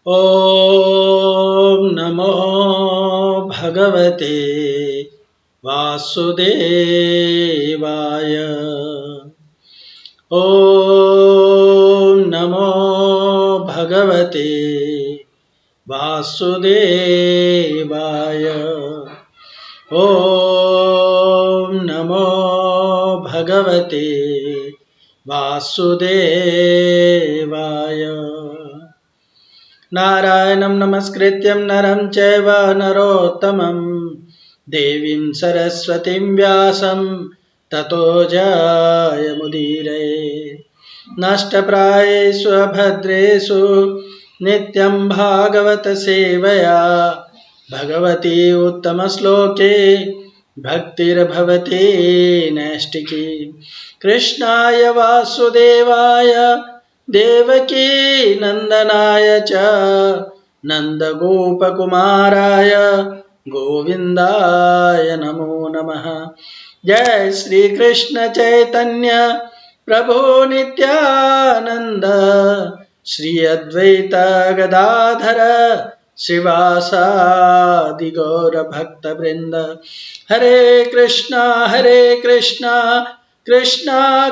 ॐ नमो भगवते वासुदेवाय। ॐ नमो भगवते वासुदेवाय। ॐ नमो भगवते वासुदेवाय। नारायणं नमस्कृत्यं नरं चैव नरोत्तमं देवीं सरस्वतीं व्यासं ततो जयमुदीरये। नष्टप्रायेषु अभद्रेषु नित्यं भागवत सेवया भगवती उत्तमश्लोके भक्तिर्भवति नैष्टिकी। कृष्णाय वासुदेवाय देवकी नंदनाय च नंदगोपकुमाराय गोविंदाय नमो नमः। जय श्री कृष्ण चैतन्य प्रभु नित्यानंद श्री अद्वैत गदाधर श्रीवासादि गौर भक्त वृंद। हरे कृष्णा कृष्णा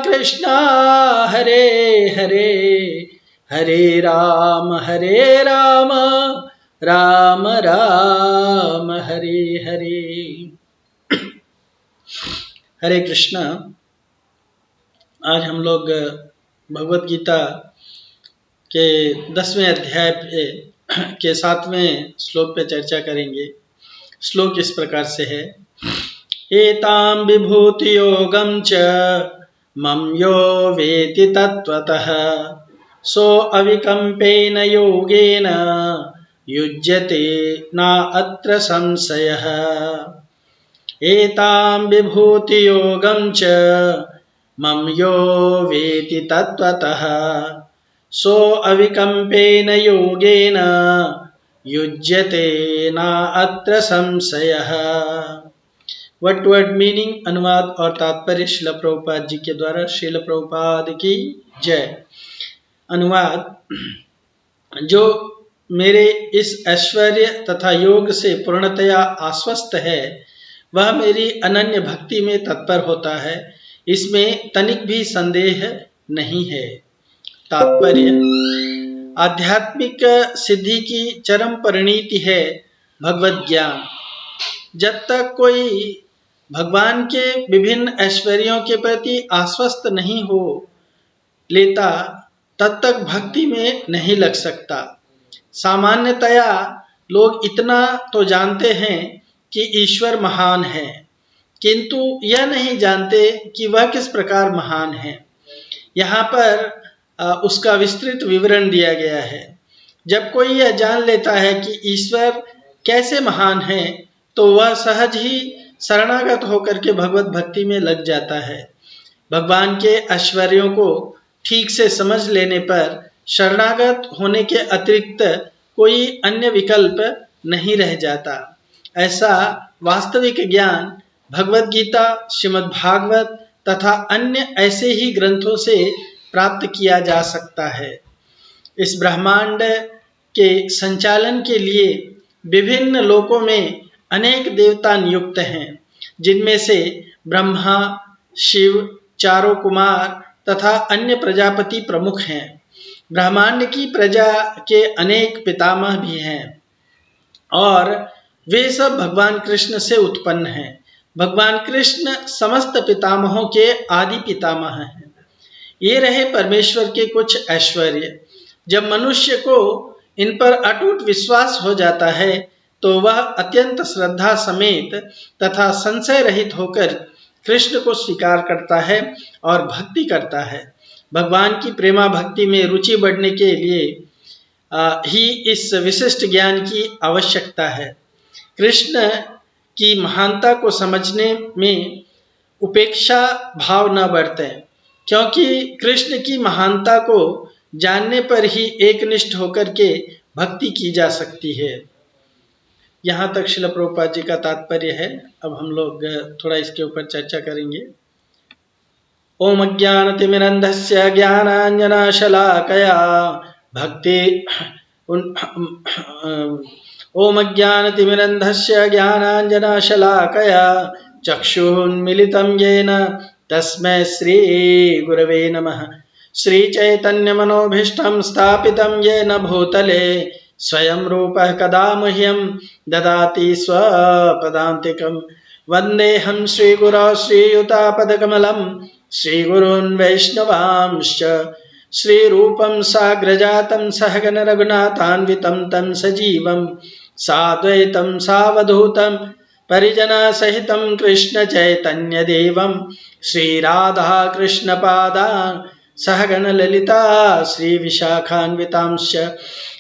कृष्णा हरे हरे, हरे राम राम राम हरे हरे। हरे कृष्णा। आज हम लोग भगवत गीता के 10वें अध्याय के 7वें श्लोक पे चर्चा करेंगे। श्लोक इस प्रकार से है। एतां विभूति योगं च मम यो वेति तत्त्वतः सो अविकम्पेन योगेन युज्यते न अत्र संशयः। एतां विभूति योगं च मम यो वेति तत्त्वतः सो अविकम्पेन योगेन युज्यते न अत्र संशयः। वर्ड वर्ड मीनिंग, अनुवाद और तात्पर्य श्रील प्रभुपाद जी के द्वारा। श्रील प्रभुपाद की जय। अनुवाद। जो मेरे इस ऐश्वर्य तथा योग से पूर्णतया आश्वस्त है वह मेरी अनन्य भक्ति में तत्पर होता है, इसमें तनिक भी संदेह नहीं है। तात्पर्य। आध्यात्मिक सिद्धि की चरम परिणति है भगवत ज्ञान। जब तक कोई भगवान के विभिन्न ऐश्वर्यों के प्रति आश्वस्त नहीं हो लेता तब तक भक्ति में नहीं लग सकता। सामान्यतया लोग इतना तो जानते हैं कि ईश्वर महान है, किंतु यह नहीं जानते कि वह किस प्रकार महान है। यहाँ पर उसका विस्तृत विवरण दिया गया है। जब कोई यह जान लेता है कि ईश्वर कैसे महान है तो वह सहज ही शरणागत होकर के भगवत भक्ति में लग जाता है। भगवान के ऐश्वर्यों को ठीक से समझ लेने पर शरणागत होने के अतिरिक्त कोई अन्य विकल्प नहीं रह जाता। ऐसा वास्तविक ज्ञान भगवत गीता, श्रीमद् भागवत तथा अन्य ऐसे ही ग्रंथों से प्राप्त किया जा सकता है। इस ब्रह्मांड के संचालन के लिए विभिन्न लोकों में अनेक देवता नियुक्त हैं, जिनमें से ब्रह्मा, शिव, चारों कुमार तथा अन्य प्रजापति प्रमुख हैं। ब्रह्मांड की प्रजा के अनेक पितामह भी हैं और वे सब भगवान कृष्ण से उत्पन्न हैं। भगवान कृष्ण समस्त पितामहों के आदि पितामह हैं। ये रहे परमेश्वर के कुछ ऐश्वर्य। जब मनुष्य को इन पर अटूट विश्वास हो जाता है तो वह अत्यंत श्रद्धा समेत तथा संशय रहित होकर कृष्ण को स्वीकार करता है और भक्ति करता है। भगवान की प्रेमा भक्ति में रुचि बढ़ने के लिए ही इस विशिष्ट ज्ञान की आवश्यकता है। कृष्ण की महानता को समझने में उपेक्षा भाव न बरतें, क्योंकि कृष्ण की महानता को जानने पर ही एकनिष्ठ होकर के भक्ति की जा सकती है। यहाँ तक श्रील प्रभुपाद जी का तात्पर्य है। अब हम लोग थोड़ा इसके ऊपर चर्चा करेंगे। ओम अज्ञानतिमिरन्धस्य ज्ञानाञ्जनशलाकया ओम अज्ञानतिमिरन्धस्य ज्ञानाञ्जनशलाकया चक्षुरुन्मिलितं येन तस्मै श्रीगुरवे नमः। श्रीचैतन्यमनोभीष्टं स्थापितं येन भूतले स्वयं रूपः कदा मह्यं ददाति स्वपदान्तिकं। वन्देऽहं श्रीगुरौ श्रीयुतापदकमलं श्रीगुरून् वैष्णवांश्च श्रीरूपं साग्रजातं सहगण रघुनाथान्वितं तं सजीवं साद्वैतं सावधूतं परिजनसहितं कृष्ण चैतन्यदेवं श्रीराधा कृष्णपादान् सहगण ललिता श्रीविशाखान्वितांश्च।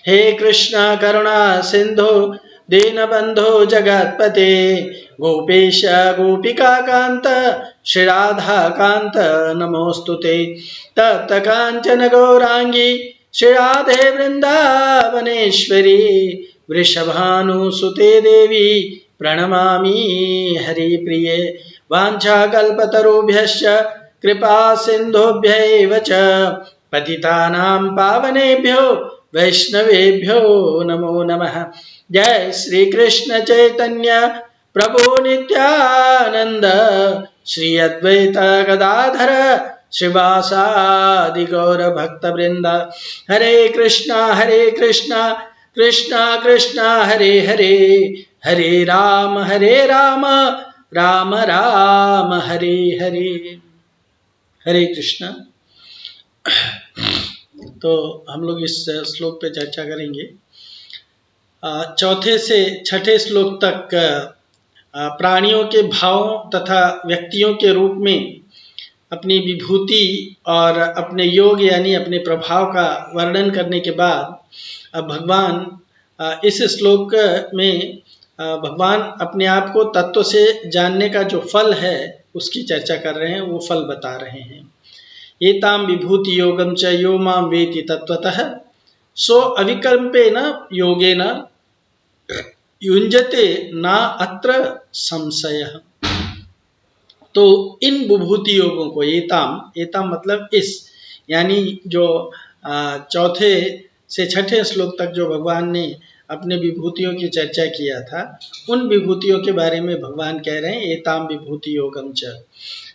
हे कृष्ण करुणा सिंधु दीनबंधु जगत्पते गोपेश गोपिकाकान्त श्री राधा कान्त नमोस्तुते। तप्त कांचन गौरांगी श्री राधे वृंदावनेश्वरी वृषभानुसुते देवी प्रणमामि हरिप्रिये। वाञ्छाकल्पतरुभ्यश्च कृपा सिन्धुभ्यैव च पतितानां पावनेभ्यो वैष्णवेभ्यो नमो नमः। जय श्री कृष्ण चैतन्य प्रभु नित्यानंद श्री अद्वैत गदाधर श्रीवासादि गौर भक्त वृंद। हरे कृष्णा कृष्णा कृष्णा हरे हरे, हरे राम राम राम हरे हरे। हरे कृष्णा। तो हम लोग इस श्लोक पे चर्चा करेंगे। चौथे से छठे श्लोक तक प्राणियों के भावों तथा व्यक्तियों के रूप में अपनी विभूति और अपने योग यानी अपने प्रभाव का वर्णन करने के बाद अब भगवान इस श्लोक में भगवान अपने आप को तत्व से जानने का जो फल है उसकी चर्चा कर रहे हैं, वो फल बता रहे हैं। एताम विभूति योगम च यो माम वेति तत्वतः सो अविकल्पेन योगेन युञ्जते ना अत्र संशयः। तो इन विभूति योगों को एताम मतलब इस, यानी जो चौथे से छठे श्लोक तक जो भगवान ने अपने विभूतियों की चर्चा किया था, उन विभूतियों के बारे में भगवान कह रहे हैं एताम विभूति योगम च।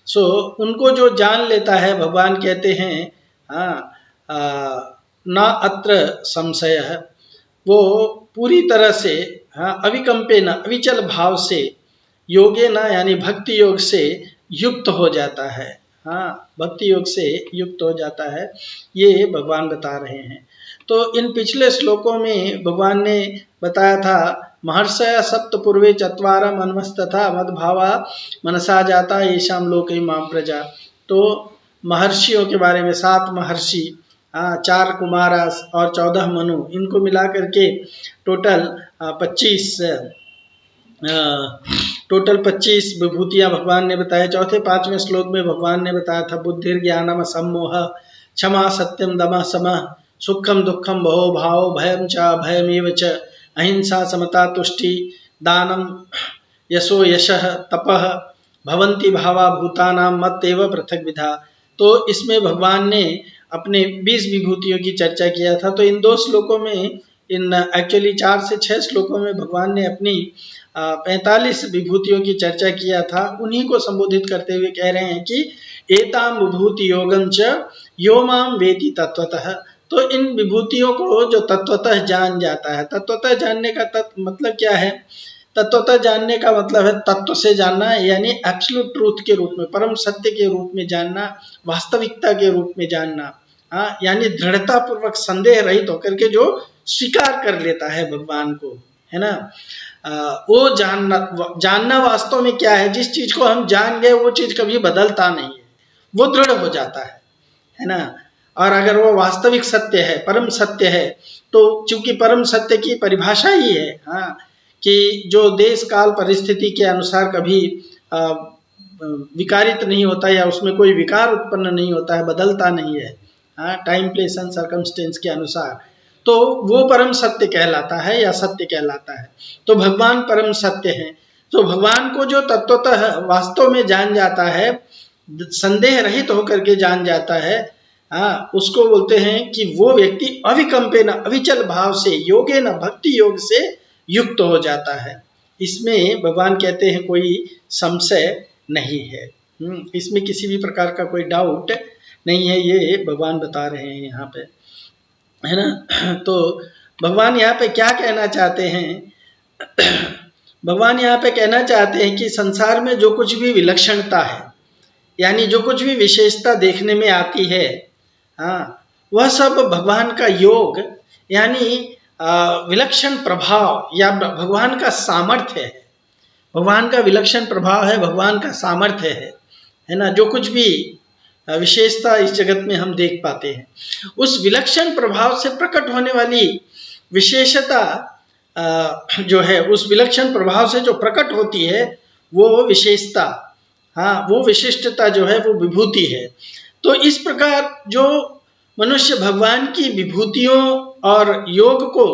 सो उनको जो जान लेता है, भगवान कहते हैं न अत्र संशय है, वो पूरी तरह से अविकम्पे न अविचल भाव से योगे न यानी भक्ति योग से युक्त हो जाता है। भक्ति योग से युक्त हो जाता है, ये भगवान बता रहे हैं। तो इन पिछले श्लोकों में भगवान ने बताया था महर्षय सप्त पूर्वे चत्वारा मनमस्तथा मद्भावा मनसा जाता येषां लोके मां प्रजा। तो महर्षियों के बारे में 7 महर्षि, 4 कुमारा और 14 मनु, इनको मिला करके टोटल 25 विभूतियां भगवान ने बताया। चौथे 5वें श्लोक में भगवान ने बताया था बुद्धिर ज्ञानम सम्मोह क्षमा सत्यम दमः समः सुखम दुखम भवो भाव भयम च भयमेव च अहिंसा समता तुष्टि दानम यशो यशः तपः भवन्ति भावा भूतानां मत्तेव पृथक विधा। तो इसमें भगवान ने अपने 20 विभूतियों की चर्चा किया था। तो इन 2 श्लोकों में, इन एक्चुअली 4 से 6 श्लोकों में भगवान ने अपनी 45 विभूतियों की चर्चा किया था। उन्हीं को संबोधित करते हुए कह रहे हैं कि एताम विभूति योगम च यो माम वेति तत्वतः। तो इन विभूतियों को जो तत्वतः जान जाता है, तत्वतः जानने का मतलब क्या है? तत्वतः जानने का मतलब है तत्व से जानना, यानी एब्सोल्यूट ट्रूथ के रूप में, परम सत्य के रूप में जानना, वास्तविकता के रूप में जानना, यानी दृढ़ता पूर्वक संदेह रहित होकर के जो स्वीकार कर लेता है भगवान को, है ना। वो जानना वास्तव में क्या है? जिस चीज को हम जान गए वो चीज कभी बदलता नहीं है, वो दृढ़ हो जाता है ना। और अगर वो वास्तविक सत्य है, परम सत्य है, तो चूंकि परम सत्य की परिभाषा ही है कि जो देश काल परिस्थिति के अनुसार कभी विकारित नहीं होता या उसमें कोई विकार उत्पन्न नहीं होता है, बदलता नहीं है, टाइम प्लेस एंड सर्कमस्टेंस के अनुसार, तो वो परम सत्य कहलाता है या सत्य कहलाता है। तो भगवान परम सत्य हैं। तो भगवान को जो तत्वतः वास्तव में जान जाता है, संदेह रहित होकर के जान जाता है, उसको बोलते हैं कि वो व्यक्ति अविकंपेन अविचल भाव से योगेन भक्ति योग से युक्त हो जाता है। इसमें भगवान कहते हैं कोई संशय नहीं है, इसमें किसी भी प्रकार का कोई डाउट नहीं है, ये भगवान बता रहे हैं यहाँ पे, है ना। तो भगवान यहाँ पे क्या कहना चाहते हैं? भगवान यहाँ पे कहना चाहते हैं कि संसार में जो कुछ भी विलक्षणता है, यानी जो कुछ भी विशेषता देखने में आती है, वह सब भगवान का योग यानी विलक्षण प्रभाव या भगवान का सामर्थ्य है। भगवान का विलक्षण प्रभाव है, भगवान का सामर्थ्य है ना। जो कुछ भी विशेषता इस जगत में हम देख पाते हैं, उस विलक्षण प्रभाव से प्रकट होने वाली विशेषता जो है, उस विलक्षण प्रभाव से जो प्रकट होती है वो विशेषता, वो विशिष्टता जो है वो विभूति है। तो इस प्रकार जो मनुष्य भगवान की विभूतियों और योग को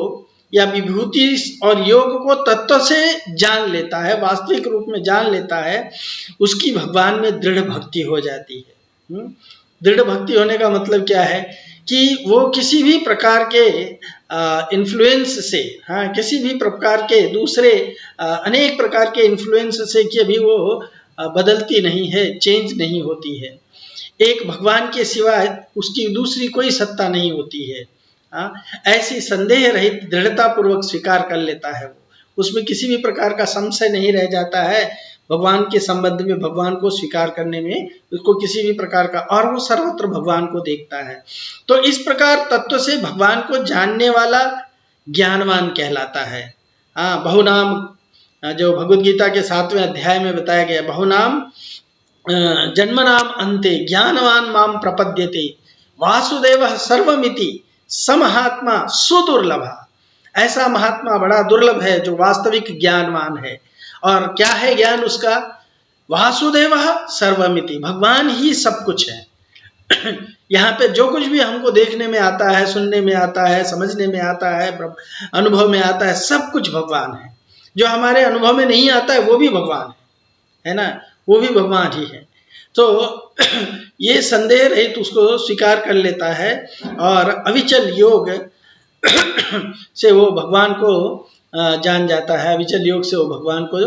या विभूति और योग को तत्व से जान लेता है, वास्तविक रूप में जान लेता है, उसकी भगवान में दृढ़ भक्ति हो जाती है। दृढ़ भक्ति होने का मतलब क्या है कि वो किसी भी प्रकार के इन्फ्लुएंस से, किसी भी प्रकार के दूसरे अनेक प्रकार के इन्फ्लुएंस से कभी वो बदलती नहीं है, चेंज नहीं होती है। एक भगवान के सिवाय उसकी दूसरी कोई सत्ता नहीं होती है। ऐसी संदेह रहित दृढ़ता पूर्वक स्वीकार कर लेता है वो, उसमें किसी भी प्रकार का संशय नहीं रह जाता है भगवान के संबंध में, भगवान को स्वीकार करने में उसको किसी भी प्रकार का, और वो सर्वत्र भगवान को देखता है। तो इस प्रकार तत्व से भगवान को जानने वाला ज्ञानवान कहलाता है। बहुनाम जो भगवद गीता के 7वें अध्याय में बताया गया, बहुनाम जन्मनाम अन्ते ज्ञानवान माम प्रपद्यते वासुदेवः सर्वमिति समहात्मा सुदुर्लभ। ऐसा महात्मा बड़ा दुर्लभ है जो वास्तविक ज्ञानवान है। और क्या है ज्ञान उसका? वासुदेवः सर्वमिति, भगवान ही सब कुछ है। यहाँ पे जो कुछ भी हमको देखने में आता है, सुनने में आता है, समझने में आता है, अनुभव में आता है, सब कुछ भगवान है। जो हमारे अनुभव में नहीं आता है वो भी भगवान है ना, वो भी भगवान ही है। तो ये संदेह रहित उसको स्वीकार कर लेता है और अविचल योग से वो भगवान को जान जाता है। अविचल योग से वो भगवान को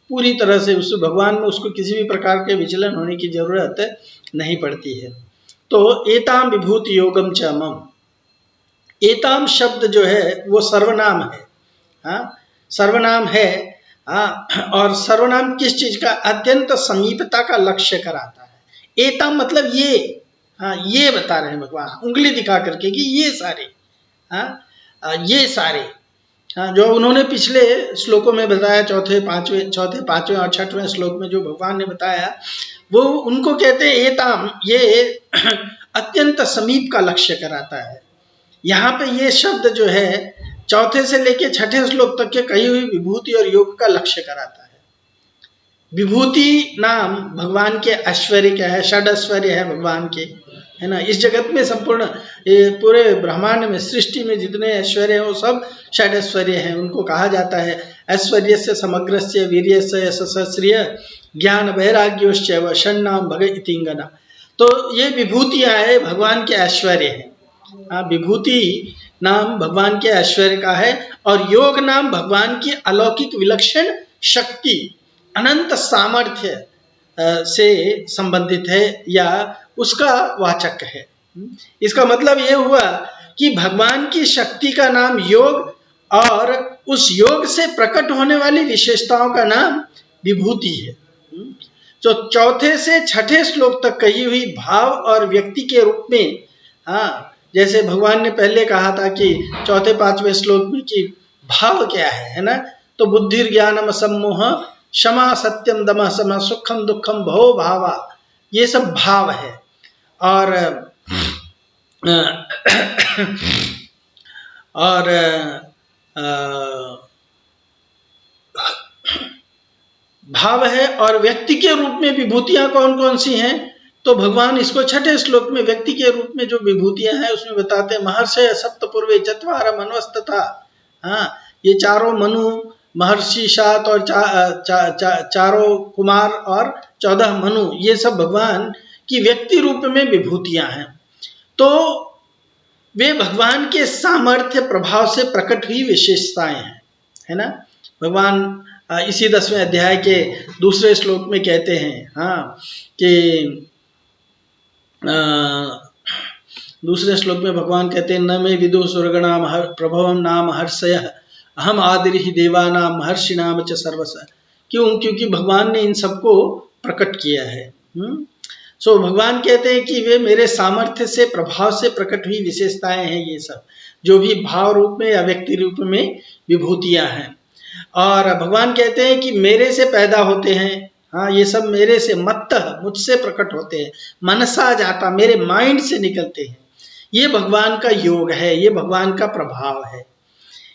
पूरी तरह से, उस भगवान में उसको किसी भी प्रकार के विचलन होने की जरूरत नहीं पड़ती है। तो एताम विभूति योगम च मम, एताम शब्द जो है वो सर्वनाम है, सर्वनाम है। और सर्वनाम किस चीज का? अत्यंत समीपता का लक्ष्य कराता है। एताम मतलब ये, ये बता रहे हैं भगवान उंगली दिखा करके कि ये सारे, ये सारे, जो उन्होंने पिछले श्लोकों में बताया, चौथे पांचवें और छठवें श्लोक में जो भगवान ने बताया, वो उनको कहते हैं एताम, ये अत्यंत समीप का लक्ष्य कराता है। यहाँ पे ये शब्द जो है चौथे से लेके छठे श्लोक तक के कही हुई विभूति और योग का लक्ष्य कराता है। विभूति नाम भगवान के ऐश्वर्य क्या है, षड ऐश्वर्य है भगवान के, है ना। इस जगत में संपूर्ण पूरे ब्रह्मांड में, सृष्टि में जितने ऐश्वर्य हैं वो सब षड ऐश्वर्य हैं। उनको कहा जाता है ऐश्वर्य से समग्रस्य वीर्य से यशस्श्रिय ज्ञान वैराग्योश्च व षण्णाम भग इतिंगना। तो ये विभूतियां है भगवान के ऐश्वर्य है। विभूति नाम भगवान के ऐश्वर्य का है और योग नाम भगवान की अलौकिक विलक्षण शक्ति, अनंत सामर्थ्य से संबंधित है या उसका वाचक है। इसका मतलब ये हुआ कि भगवान की शक्ति का नाम योग और उस योग से प्रकट होने वाली विशेषताओं का नाम विभूति है। तो चौथे से छठे श्लोक तक कही हुई भाव और व्यक्ति के रूप में, जैसे भगवान ने पहले कहा था कि चौथे पांचवें श्लोक में कि भाव क्या है ना, तो बुद्धि ज्ञानम सम्मोह क्षमा सत्यम दमः समः सुखम दुखम भव भावा, ये सब भाव है। और भाव है। और व्यक्ति के रूप में विभूतियां कौन कौन सी हैं? तो भगवान इसको छठे श्लोक में व्यक्ति के रूप में जो विभूतियां हैं उसमें बताते हैं, महर्षय सप्तपूर्वे चत्वार मनवस्तथा। ये चारों मनु, महर्षि सात और चारों कुमार और 14 मनु, ये सब भगवान की व्यक्ति रूप में विभूतियां हैं। तो वे भगवान के सामर्थ्य प्रभाव से प्रकट हुई विशेषताएं हैं, है ना। भगवान इसी 10वें अध्याय के दूसरे श्लोक में कहते हैं, हाँ, कि दूसरे श्लोक में भगवान कहते हैं, न मे विदु सुरगणाम प्रभवम नाम हर्षय अहम आदिर्हि देवानाम महर्षिणाम च सर्वस। क्यों? क्योंकि भगवान ने इन सबको प्रकट किया है। सो भगवान कहते हैं कि वे मेरे सामर्थ्य से प्रभाव से प्रकट हुई विशेषताएं हैं, ये सब जो भी भाव रूप में या व्यक्ति रूप में विभूतियां हैं। और भगवान कहते हैं कि मेरे से पैदा होते हैं, हाँ, ये सब मेरे से मुझसे प्रकट होते हैं, मनसा जाता, मेरे माइंड से निकलते हैं। ये भगवान का योग है, ये भगवान का प्रभाव है।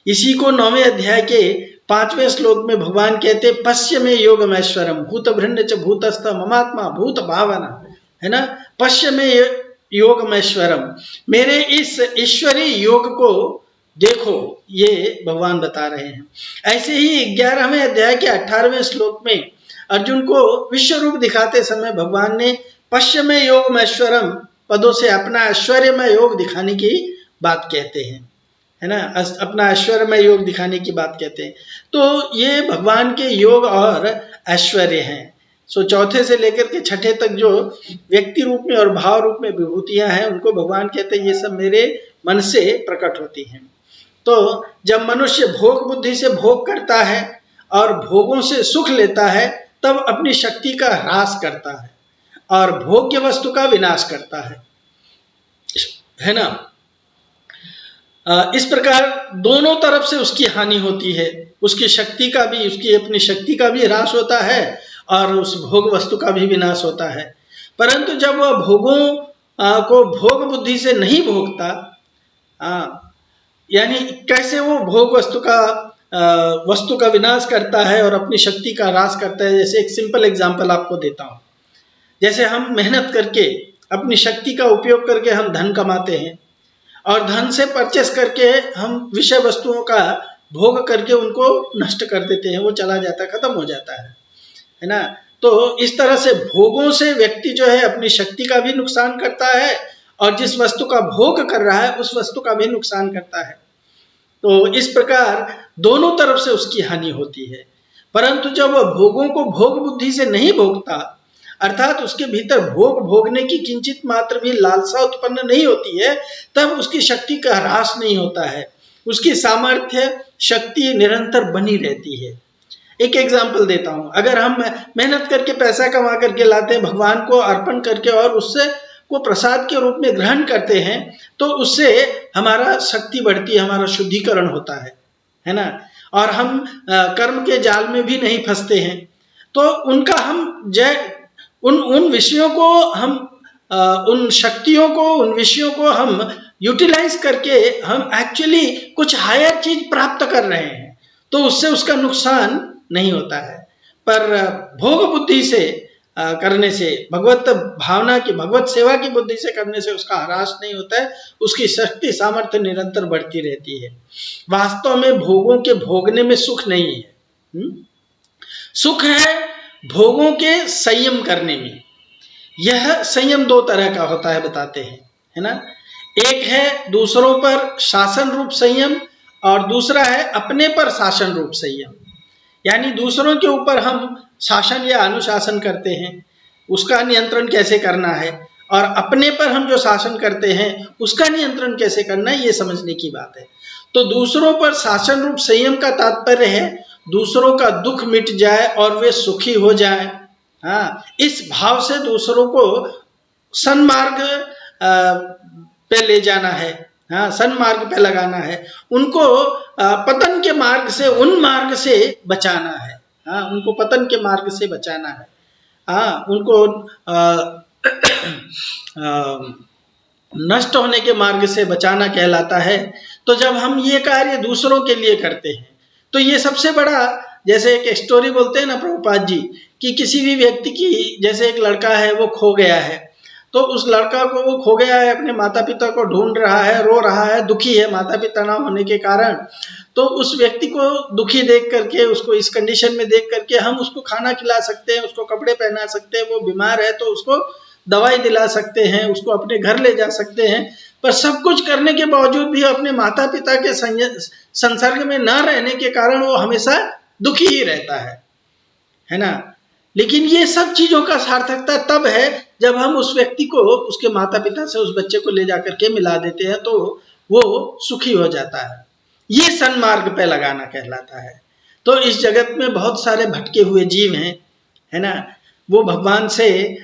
इसी को 9वें अध्याय के 5वें श्लोक में भगवान कहते हैं, पश्य में योगमैश्वरम भूत भृन्न च भूतस्थ ममात्मा भूत भावना, है ना। पश्य में योगमैश्वरम, मेरे इस ईश्वरीय योग को देखो, ये भगवान बता रहे हैं। ऐसे ही 11वें अध्याय के 18वें श्लोक में अर्जुन को विश्व रूप दिखाते समय भगवान ने पश्य में योगमैश्वरम पदों से अपना ऐश्वर्यमय योग दिखाने की बात कहते हैं, है ना। अपना ऐश्वर्यमय योग दिखाने की बात कहते हैं। तो ये भगवान के योग और ऐश्वर्य हैं। सो चौथे से लेकर के छठे तक जो व्यक्ति रूप में और भाव रूप में विभूतियां हैं, उनको भगवान कहते हैं ये सब मेरे मन से प्रकट होती हैं। तो जब मनुष्य भोग बुद्धि से भोग करता है और भोगों से सुख लेता है, तब अपनी शक्ति का ह्रास करता है और भोग्य वस्तु का विनाश करता है ना। इस प्रकार दोनों तरफ से उसकी हानि होती है, उसकी शक्ति का भी, उसकी अपनी शक्ति का भी ह्रास होता है और उस भोग वस्तु का भी विनाश होता है। परंतु जब वह भोगों को भोग बुद्धि से नहीं भोगता, यानी कैसे वो भोग वस्तु का विनाश करता है और अपनी शक्ति का ह्रास करता है। जैसे एक सिंपल एग्जांपल आपको देता हूँ। जैसे हम मेहनत करके अपनी शक्ति का उपयोग करके हम धन कमाते हैं और धन से परचेस करके हम विषय वस्तुओं का भोग करके उनको नष्ट कर देते हैं, वो चला जाता है, खत्म हो जाता है ना। तो इस तरह से भोगों से व्यक्ति जो है अपनी शक्ति का भी नुकसान करता है और जिस वस्तु का भोग कर रहा है उस वस्तु का भी नुकसान करता है। तो इस प्रकार दोनों तरफ से उसकी हानि होती है। परंतु जब वह भोगों को भोग बुद्धि से नहीं भोगता, अर्थात उसके भीतर भोग भोगने की किंचित मात्र भी लालसा उत्पन्न नहीं होती है, तब उसकी शक्ति का ह्रास नहीं होता है, उसकी सामर्थ्य शक्ति निरंतर बनी रहती है। एक एग्जाम्पल देता हूं, अगर हम मेहनत करके पैसा कमा करके लाते हैं, भगवान को अर्पण करके और उससे को प्रसाद के रूप में ग्रहण करते हैं, तो उससे हमारा शक्ति बढ़ती है, हमारा शुद्धिकरण होता है ना। और हम कर्म के जाल में भी नहीं फंसते हैं। तो उनका हम उन विषयों को हम उन शक्तियों को, उन विषयों को हम यूटिलाइज करके हम एक्चुअली कुछ हायर चीज प्राप्त कर रहे हैं, तो उससे उसका नुकसान नहीं होता है। पर भोग बुद्धि से करने से, भगवत भावना की, भगवत सेवा की बुद्धि से करने से उसका ह्रास नहीं होता है, उसकी शक्ति सामर्थ्य निरंतर बढ़ती रहती है। वास्तव में भोगों के भोगने में सुख नहीं है, सुख है भोगों के संयम करने में। यह संयम दो तरह का होता है बताते हैं, है ना। एक है दूसरों पर शासन रूप संयम और दूसरा है अपने पर शासन रूप संयम। यानी दूसरों के ऊपर हम शासन या अनुशासन करते हैं, उसका नियंत्रण कैसे करना है, और अपने पर हम जो शासन करते हैं उसका नियंत्रण कैसे करना है, ये समझने की बात है। तो दूसरों पर शासन रूप संयम का तात्पर्य है दूसरों का दुख मिट जाए और वे सुखी हो जाए। हाँ, इस भाव से दूसरों को सन्मार्ग पे ले जाना है, हाँ, सन्मार्ग पे लगाना है, उनको पतन के मार्ग से, उन मार्ग से बचाना है, हाँ, उनको पतन के मार्ग से बचाना है, हाँ, उनको नष्ट होने के मार्ग से बचाना कहलाता है। तो जब हम ये कार्य दूसरों के लिए करते हैं, तो ये सबसे बड़ा, जैसे एक स्टोरी बोलते हैं ना प्रभुपाद जी, कि किसी भी व्यक्ति की, जैसे एक लड़का है वो खो गया है, तो उस लड़का को, वो खो गया है, अपने माता पिता को ढूंढ रहा है, रो रहा है, दुखी है माता पिता ना होने के कारण। तो उस व्यक्ति को दुखी देख करके, उसको इस कंडीशन में देख करके हम उसको खाना खिला सकते हैं, उसको कपड़े पहना सकते हैं, वो बीमार है तो उसको दवाई दिला सकते हैं, उसको अपने घर ले जा सकते हैं, पर सब कुछ करने के बावजूद भी अपने माता पिता के संसर्ग में न रहने के कारण वो हमेशा दुखी ही रहता है ना। लेकिन ये सब चीजों का सार्थकता तब है जब हम उस व्यक्ति को उसके माता पिता से उस बच्चे को ले जाकर के मिला देते हैं, तो वो सुखी हो जाता है। ये सन्मार्ग पे लगाना कहलाता है। तो इस जगत में बहुत सारे भटके हुए जीव हैं, है ना, वो भगवान से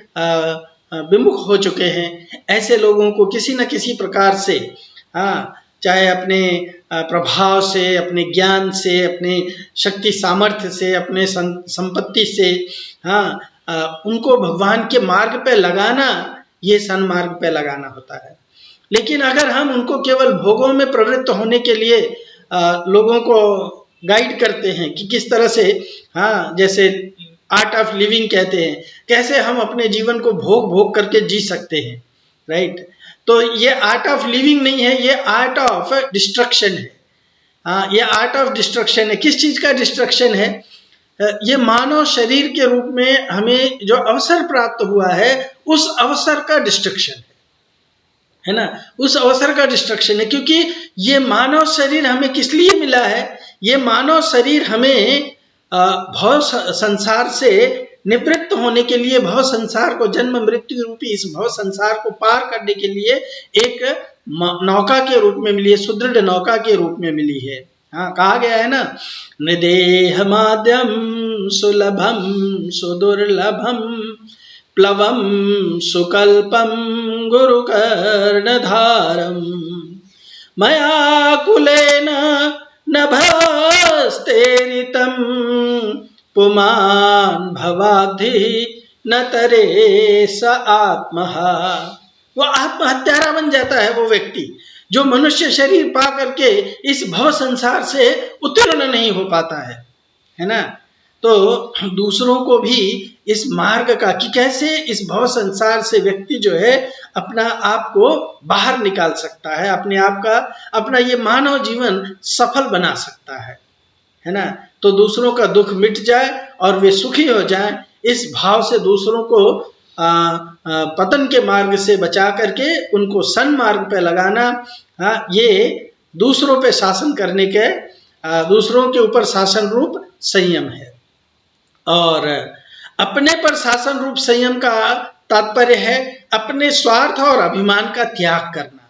विमुख हो चुके हैं। ऐसे लोगों को किसी न किसी प्रकार से, हाँ, चाहे अपने प्रभाव से, अपने ज्ञान से, अपने शक्ति सामर्थ्य से, अपने संपत्ति से, हाँ, उनको भगवान के मार्ग पे लगाना, ये सन्मार्ग पे लगाना होता है। लेकिन अगर हम उनको केवल भोगों में प्रवृत्त होने के लिए लोगों को गाइड करते हैं कि किस तरह से, हाँ, जैसे आर्ट ऑफ लिविंग कहते हैं, कैसे हम अपने जीवन को भोग भोग करके जी सकते हैं, राइट। तो ये आर्ट ऑफ लिविंग नहीं है, ये आर्ट ऑफ डिस्ट्रक्शन है। हाँ, ये आर्ट ऑफ डिस्ट्रक्शन है। किस चीज का डिस्ट्रक्शन है? ये मानव शरीर के रूप में हमें जो अवसर प्राप्त हुआ है, उस अवसर का डिस्ट्रक्शन है ना, उस अवसर का डिस्ट्रक्शन है। क्योंकि ये मानव शरीर हमें किस लिए मिला है? ये मानव शरीर हमें भव संसार से निवृत्त होने के लिए, भव संसार को, जन्म मृत्यु रूपी इस भव संसार को पार करने के लिए एक नौका के रूप में मिली है, सुदृढ़ नौका के रूप में मिली है। हाँ, कहा गया है ना, निदेह माध्यम सुलभम सुदुर्लभम प्लवम सुकल्पम गुरुकर्णधारम मया कुलेन नभस्तेरितम पुमान भवाधि न तरे स आत्महा। वो आत्महत्यारा बन जाता है वो व्यक्ति जो मनुष्य शरीर पा करके इस भव संसार से उत्तीर्ण नहीं हो पाता है ना। तो दूसरों को भी इस मार्ग का, कि कैसे इस भव संसार से व्यक्ति जो है अपना आप को बाहर निकाल सकता है, अपने आप का, अपना ये मानव जीवन सफल बना सकता है ना। तो दूसरों का दुख मिट जाए और वे सुखी हो जाएं, इस भाव से दूसरों को पतन के मार्ग से बचा करके उनको सन्मार्ग पे लगाना, ये दूसरों पे शासन करने के, दूसरों के ऊपर शासन रूप संयम है। और अपने पर शासन रूप संयम का तात्पर्य है अपने स्वार्थ और अभिमान का त्याग करना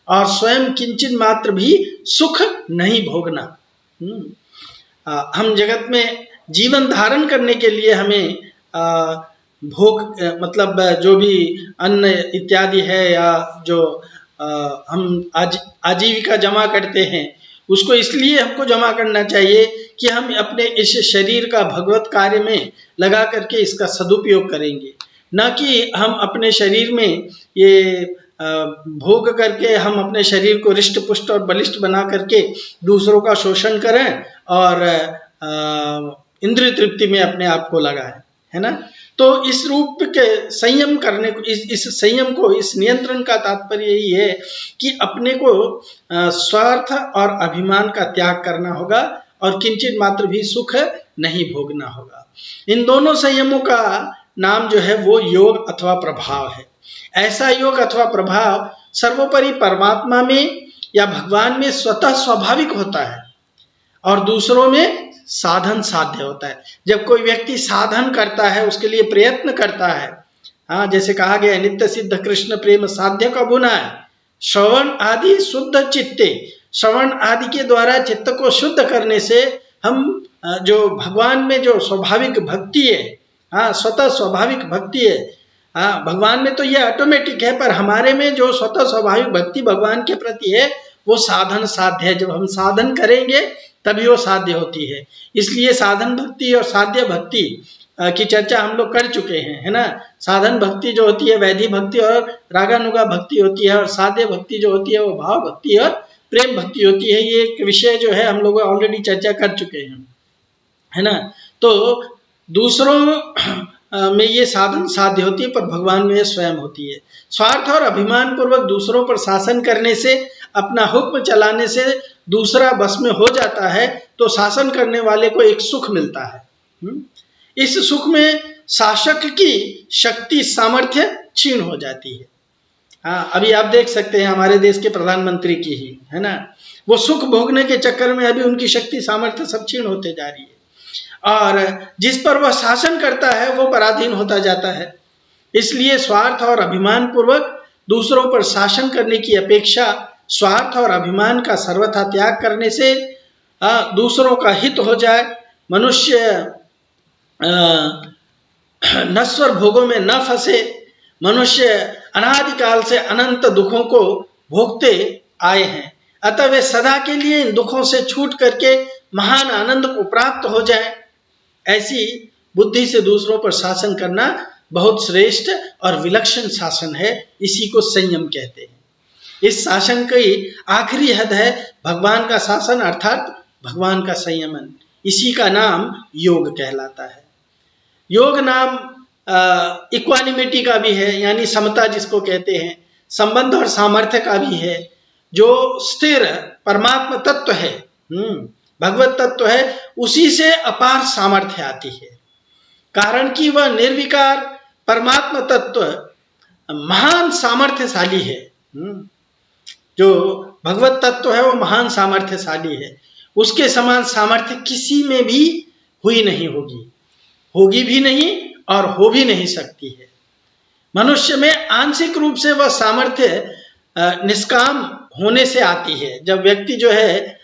और स्वयं किंचित मात्र भी सुख नहीं भोगना। हम जगत में जीवन धारण करने के लिए हमें भोग, मतलब जो भी अन्न इत्यादि है, या जो हम आजीविका जमा करते हैं, उसको इसलिए हमको जमा करना चाहिए कि हम अपने इस शरीर का भगवत कार्य में लगा करके इसका सदुपयोग करेंगे, न कि हम अपने शरीर में ये भोग करके हम अपने शरीर को रिष्ट पुष्ट और बलिष्ठ बना करके दूसरों का शोषण करें और इंद्रिय तृप्ति में अपने आप को लगाएं, है ना। तो इस रूप के संयम करने को, इस संयम को, इस नियंत्रण का तात्पर्य यही है कि अपने को स्वार्थ और अभिमान का त्याग करना होगा और किंचित मात्र भी सुख नहीं भोगना होगा। इन दोनों संयमों का नाम जो है वो योग अथवा प्रभाव है। ऐसा योग अथवा प्रभाव सर्वोपरि परमात्मा में या भगवान में स्वतः स्वाभाविक होता है और दूसरों में साधन साध्य होता है। जब कोई व्यक्ति साधन करता है, उसके लिए प्रयत्न करता है, हाँ, जैसे कहा गया नित्य सिद्ध कृष्ण प्रेम साध्य का गुना है, श्रवण आदि शुद्ध चित्ते, श्रवण आदि के द्वारा चित्त को शुद्ध करने से हम जो भगवान में जो स्वाभाविक भक्ति है, हाँ, स्वतः स्वाभाविक भक्ति है, हाँ, भगवान में तो ये ऑटोमेटिक है, पर हमारे में जो स्वतः स्वाभाविक भक्ति भगवान के प्रति है वो साधन साध्य है। जब हम साधन करेंगे तभी वो साध्य होती है। इसलिए साधन भक्ति और साध्य भक्ति की चर्चा हम लोग कर चुके हैं, है ना। साधन भक्ति जो होती है वैधि भक्ति और रागानुगा भक्ति होती है, और साध्य भक्ति जो होती है वो भाव भक्ति और प्रेम भक्ति होती है। ये एक विषय जो है हम लोग ऑलरेडी चर्चा कर चुके हैं, है ना। तो दूसरों में ये साधन साध्य होती है, पर भगवान में ये स्वयं होती है। स्वार्थ और अभिमान पूर्वक दूसरों पर शासन करने से, अपना हुक्म चलाने से दूसरा बस में हो जाता है, तो शासन करने वाले को एक सुख मिलता है। इस सुख में शासक की शक्ति सामर्थ्य क्षीण हो जाती है। हाँ, अभी आप देख सकते हैं हमारे देश के प्रधानमंत्री की ही, है ना, वो सुख भोगने के चक्कर में अभी उनकी शक्ति सामर्थ्य सब क्षीण होते जा रही है, और जिस पर वह शासन करता है वो पराधीन होता जाता है। इसलिए स्वार्थ और अभिमान पूर्वक दूसरों पर शासन करने की अपेक्षा स्वार्थ और अभिमान का सर्वथा त्याग करने से दूसरों का हित हो जाए, मनुष्य नश्वर भोगों में न फंसे, मनुष्य अनादिकाल से अनंत दुखों को भोगते आए हैं, अतः वे सदा के लिए इन दुखों से छूट करके महान आनंद को प्राप्त हो जाए। ऐसी बुद्धि से दूसरों पर शासन करना बहुत श्रेष्ठ और विलक्षण शासन है, इसी को संयम कहते हैं। इस शासन की आखिरी हद है भगवान का शासन, अर्थात भगवान का संयमन, इसी का नाम योग कहलाता है। योग नाम इक्वानिमिटी का भी है, यानी समता जिसको कहते हैं, संबंध और सामर्थ्य का भी है। जो स्थिर परमात्मा तत्व है, भगवत तत्व है, उसी से अपार सामर्थ्य आती है, कारण कि वह निर्विकार परमात्मा तत्व महान सामर्थ्यशाली है। जो भगवत तत्व है वो महान सामर्थ्यशाली है, उसके समान सामर्थ्य किसी में भी हुई नहीं होगी, होगी भी नहीं और हो भी नहीं सकती है। मनुष्य में आंशिक रूप से वह सामर्थ्य निष्काम होने से आती है। जब व्यक्ति जो है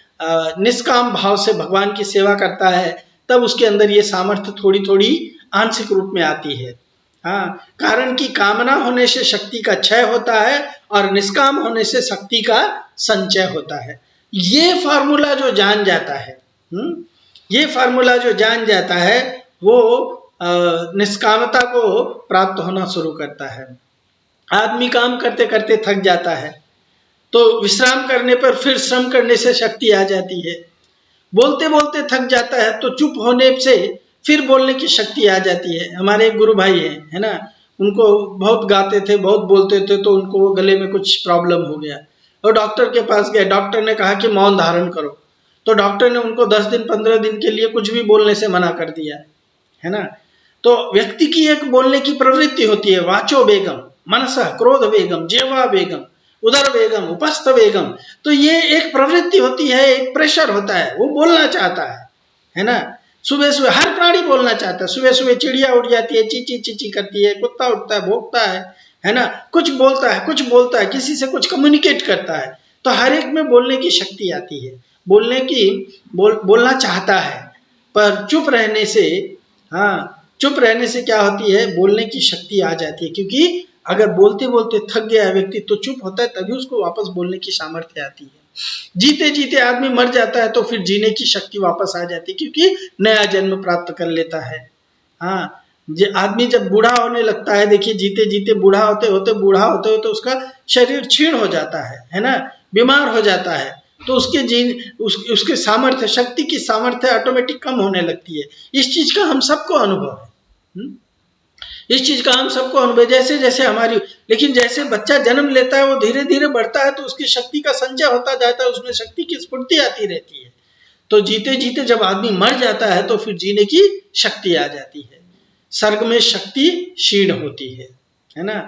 निष्काम भाव से भगवान की सेवा करता है, तब उसके अंदर ये सामर्थ्य थोड़ी थोड़ी आंशिक रूप में आती है। हाँ, कारण कि कामना होने से शक्ति का क्षय होता है और निष्काम होने से शक्ति का संचय होता है। ये फार्मूला जो जान जाता है, ये फार्मूला जो जान जाता है वो निष्कामता को प्राप्त होना शुरू करता है। आदमी काम करते करते थक जाता है, तो विश्राम करने पर फिर श्रम करने से शक्ति आ जाती है। बोलते बोलते थक जाता है, तो चुप होने से फिर बोलने की शक्ति आ जाती है। हमारे एक गुरु भाई हैं, है ना, उनको बहुत गाते थे, बहुत बोलते थे, तो उनको वो गले में कुछ प्रॉब्लम हो गया और डॉक्टर के पास गए। डॉक्टर ने कहा कि मौन धारण करो, तो डॉक्टर ने उनको 10 दिन 15 दिन के लिए कुछ भी बोलने से मना कर दिया, है ना। तो व्यक्ति की एक बोलने की प्रवृत्ति होती है, वाचो वेगम, मनसः क्रोध वेगम, जेवा वेगम, उदर वेगम, उपस्थ वेगम। तो ये एक प्रवृत्ति होती है, एक प्रेशर होता है, वो बोलना चाहता है ना। सुबह सुबह हर प्राणी बोलना चाहता है। सुबह सुबह चिड़िया उठ जाती है, चीची चीची करती है, कुत्ता उठता है, भौंकता है ना, कुछ बोलता है, किसी से कुछ कम्युनिकेट करता है। तो हर एक में बोलने की शक्ति आती है, बोलने की बोलना चाहता है, पर चुप रहने से, हाँ, चुप रहने से क्या होती है, बोलने की शक्ति आ जाती है। क्योंकि अगर बोलते बोलते थक गया है व्यक्ति, तो चुप होता है, तभी उसको वापस बोलने की सामर्थ्य आती है। जीते जीते आदमी मर जाता है, तो फिर जीने की शक्ति वापस आ जाती है, क्योंकि नया जन्म प्राप्त कर लेता है। हाँ, आदमी जब बूढ़ा होने लगता है, देखिए जीते जीते बूढ़ा होते होते उसका शरीर क्षीण हो जाता है ना, बीमार हो जाता है, तो उसके सामर्थ्य, शक्ति की सामर्थ्य ऑटोमेटिक कम होने लगती है। इस चीज का हम सबको अनुभव है, इस चीज का हम सबको अनुभव। जैसे जैसे हमारी, लेकिन जैसे बच्चा जन्म लेता है, वो धीरे धीरे बढ़ता है, तो उसकी शक्ति का संचय होता जाता है, उसमें शक्ति की स्फूर्ति आती रहती है। तो जीते जीते जब आदमी मर जाता है, तो फिर जीने की शक्ति आ जाती है। सर्ग में शक्ति क्षीण होती है ना।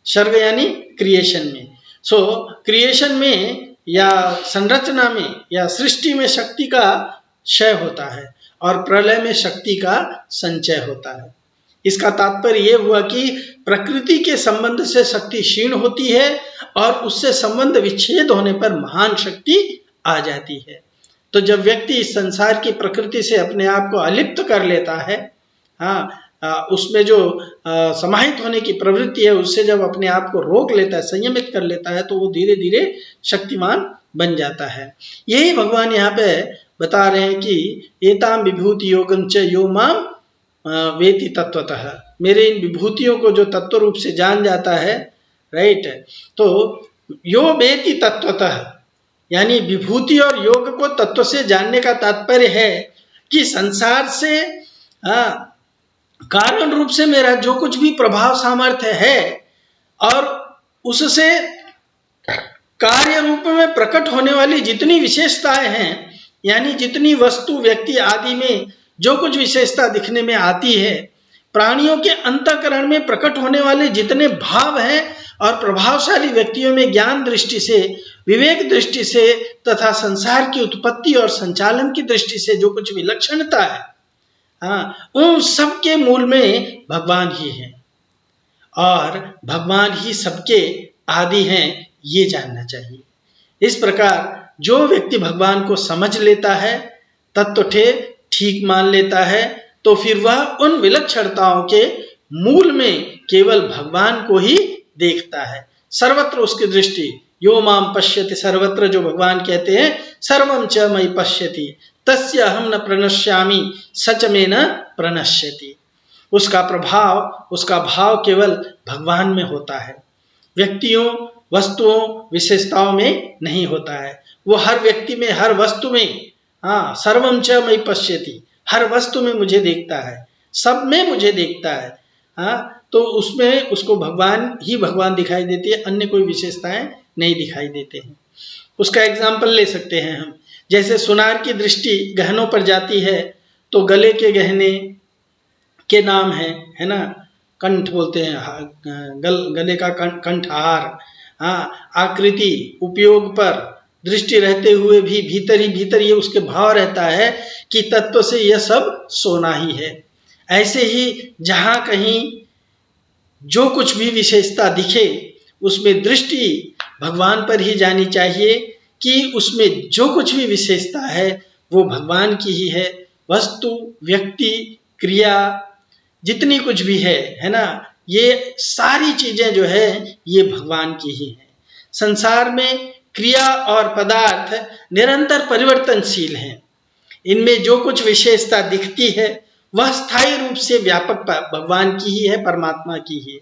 सर्ग यानी क्रिएशन में। सो क्रिएशन में या संरचना में या सृष्टि में शक्ति का क्षय होता है और प्रलय में शक्ति का संचय होता है। इसका तात्पर्य यह हुआ कि प्रकृति के संबंध से शक्ति क्षीण होती है और उससे संबंध विच्छेद होने पर महान शक्ति आ जाती है। तो जब व्यक्ति इस संसार की प्रकृति से अपने आप को अलिप्त कर लेता है, हाँ, उसमें जो समाहित होने की प्रवृत्ति है, उससे जब अपने आप को रोक लेता है, संयमित कर लेता है, तो वो धीरे धीरे शक्तिमान बन जाता है। यही भगवान यहाँ पे बता रहे हैं कि एताम विभूति योगम च यो माम वेति तत्वतः, मेरे इन विभूतियों को जो तत्व रूप से जान जाता है, राइट, तो यो वेति तत्वतः, यानी विभूति और योग को तत्व से जानने का तात्पर्य है कि संसार से कारण रूप से मेरा जो कुछ भी प्रभाव सामर्थ्य है और उससे कार्य रूप में प्रकट होने वाली जितनी विशेषताएं हैं, यानी जितनी वस्तु व्यक्ति आदि में जो कुछ विशेषता दिखने में आती है, प्राणियों के अंतःकरण में प्रकट होने वाले जितने भाव हैं और प्रभावशाली व्यक्तियों में ज्ञान दृष्टि से, विवेक दृष्टि से तथा संसार की उत्पत्ति और संचालन की दृष्टि से जो कुछ विलक्षणता है, उन सब के मूल में भगवान ही है और भगवान ही सबके आदि हैं, ये जानना चाहिए। इस प्रकार जो व्यक्ति भगवान को समझ लेता है, तत्व ठीक मान लेता है, तो फिर वह उन विलक्षणताओं के मूल में केवल भगवान को ही देखता है। सर्वत्र उसकी दृष्टि, यो माम पश्यति सर्वत्र, जो भगवान कहते हैं सर्वम च मयि पश्यति तस्य अहम न प्रणश्यामि सच में न प्रणश्यति। उसका प्रभाव, उसका भाव केवल भगवान में होता है, व्यक्तियों, वस्तुओं, विशेषताओं में नहीं होता है। वो हर व्यक्ति में, हर वस्तु में, सर्वम च मयि पश्यति, हर वस्तु में मुझे देखता है, सब में मुझे देखता है। तो उसमें उसको भगवान ही भगवान दिखाई देती है, अन्य कोई विशेषताएं नहीं दिखाई देते हैं। उसका एग्जाम्पल ले सकते हैं हम, जैसे सुनार की दृष्टि गहनों पर जाती है तो गले के गहने के नाम है ना, कंठ बोलते हैं, गले का कंठहार, आकृति, उपयोग पर दृष्टि रहते हुए भी भीतर ही भीतर ये उसके भाव रहता है कि तत्व से यह सब सोना ही है। ऐसे ही जहां कहीं जो कुछ भी विशेषता दिखे उसमें दृष्टि भगवान पर ही जानी चाहिए कि उसमें जो कुछ भी विशेषता है वो भगवान की ही है। वस्तु, व्यक्ति, क्रिया, जितनी कुछ भी है ना, ये सारी चीजें जो है ये भगवान की ही है। संसार में क्रिया और पदार्थ निरंतर परिवर्तनशील हैं। इनमें जो कुछ विशेषता दिखती है वह स्थायी रूप से व्यापक भगवान की ही है, परमात्मा की ही है।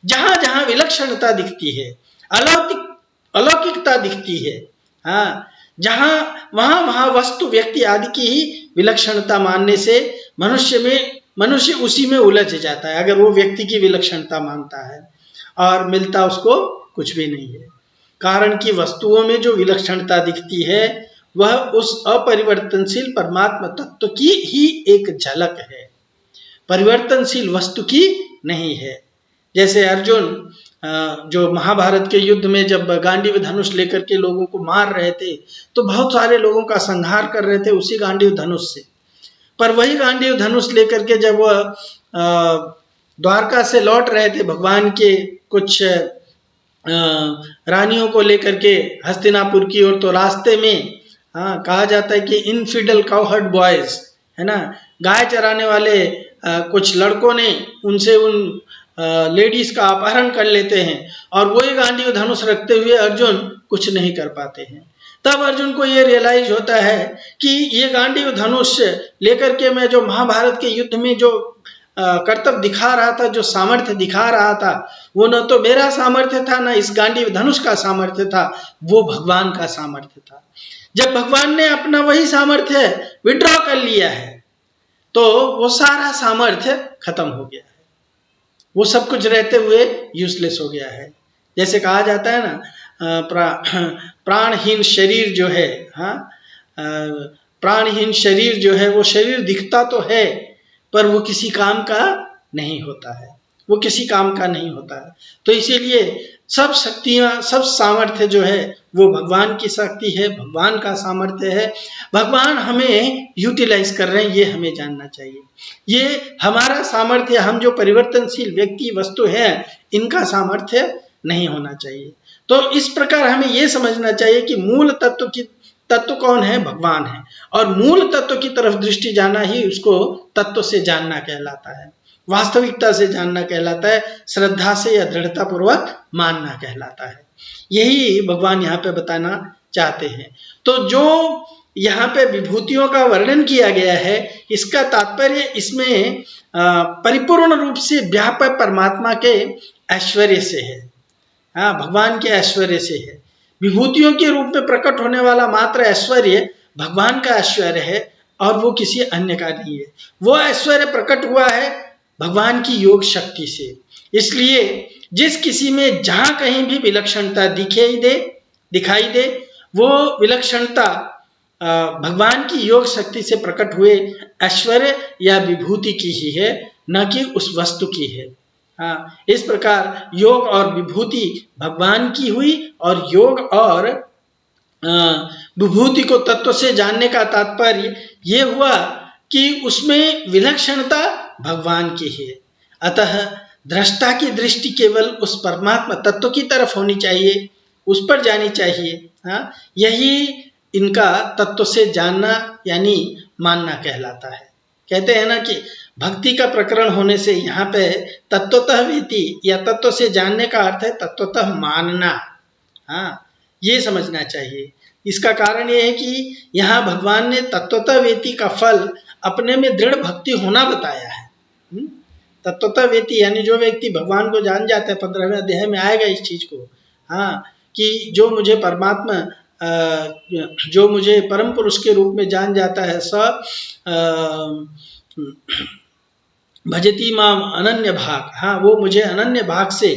जहां जहां विलक्षणता दिखती है, अलौकिकता दिखती है, जहां वहां वस्तु, व्यक्ति आदि की ही विलक्षणता मानने से मनुष्य उसी में उलझ जाता है। अगर वो व्यक्ति की विलक्षणता मानता है और मिलता उसको कुछ भी नहीं है। कारण कि वस्तुओं में जो विलक्षणता दिखती है वह उस अपरिवर्तनशील परमात्मा तत्व की ही एक झलक है, परिवर्तनशील वस्तु की नहीं है। जैसे अर्जुन जो महाभारत के युद्ध में जब गांडीव धनुष लेकर के लोगों को मार रहे थे तो बहुत सारे लोगों का संहार कर रहे थे उसी गांडीव धनुष से। पर वही गांडीव धनुष लेकर के जब वह द्वारका से लौट रहे थे, भगवान के कुछ रानियों को लेकर के हस्तिनापुर की ओर, तो रास्ते में कहा जाता है कि इनफिडल काउहर्ड बॉयज, है ना, गाय चराने वाले कुछ लड़कों ने उनसे उन लेडीज का अपहरण कर लेते हैं और वही गांडीव धनुष रखते हुए अर्जुन कुछ नहीं कर पाते हैं। तब अर्जुन को ये रियलाइज होता है कि ये गांडीव धनुष लेकर के मैं जो महाभारत के युद्ध में जो कर्तव्य दिखा रहा था, जो सामर्थ्य दिखा रहा था, वो न तो मेरा सामर्थ्य था, न इस गांडीव धनुष का सामर्थ्य था, वो भगवान का सामर्थ्य था। जब भगवान ने अपना वही सामर्थ्य विड्रॉ कर लिया है तो वो सारा सामर्थ्य खत्म हो गया है, वो सब कुछ रहते हुए यूजलेस हो गया है। जैसे कहा जाता है ना, प्राणहीन शरीर जो है, प्राणहीन शरीर जो है वो शरीर दिखता तो है पर वो किसी काम का नहीं होता है, वो किसी काम का नहीं होता है। तो इसीलिए सब शक्तियां, सब सामर्थ्य जो है वो भगवान की शक्ति है, भगवान का सामर्थ्य है। भगवान हमें यूटिलाइज कर रहे हैं, ये हमें जानना चाहिए। ये हमारा सामर्थ्य, हम जो परिवर्तनशील व्यक्ति, वस्तु है, इनका सामर्थ्य नहीं होना चाहिए। तो इस प्रकार हमें ये समझना चाहिए कि मूल तत्व कौन है? भगवान है। और मूल तत्व की तरफ दृष्टि जाना ही उसको तत्व से जानना कहलाता है, वास्तविकता से जानना कहलाता है, श्रद्धा से या दृढ़ता पूर्वक मानना कहलाता है। यही भगवान यहाँ पे बताना चाहते हैं। तो जो यहाँ पे विभूतियों का वर्णन किया गया है, इसका तात्पर्य इसमें परिपूर्ण रूप से व्यापक परमात्मा के ऐश्वर्य से है, भगवान के ऐश्वर्य से है। विभूतियों के रूप में प्रकट होने वाला मात्र ऐश्वर्य भगवान का ऐश्वर्य है और वो किसी अन्य का नहीं है। वो ऐश्वर्य प्रकट हुआ है भगवान की योग शक्ति से। इसलिए जिस किसी में जहां कहीं भी विलक्षणता दिखाई दे वो विलक्षणता भगवान की योग शक्ति से प्रकट हुए ऐश्वर्य या विभूति की ही है, न कि उस वस्तु की है। हाँ, इस प्रकार योग और विभूति भगवान की हुई, और योग और विभूति को तत्व से जानने का तात्पर्य ये हुआ कि उसमें विलक्षणता भगवान की है। अतः दृष्टा की दृष्टि केवल उस परमात्मा तत्व की तरफ होनी चाहिए, उस पर जानी चाहिए। हाँ, यही इनका तत्व से जानना यानी मानना कहलाता है। कहते हैं ना कि भक्ति का प्रकरण होने से यहाँ पे तत्वतः वेति या तत्व से जानने का अर्थ है तत्वतः मानना। हाँ, ये समझना चाहिए। इसका कारण ये है कि यहाँ भगवान ने तत्वतः वेति का फल अपने में दृढ़ भक्ति होना बताया है। तत्वतः वेति यानी जो व्यक्ति भगवान को जान जाता है, 15वें अध्याय में आएगा इस चीज को। हाँ, कि जो मुझे परमात्मा जो मुझे परम पुरुष के रूप में जान जाता है, स भजती माम अनन्य भाग। हाँ, वो मुझे अनन्य भाग से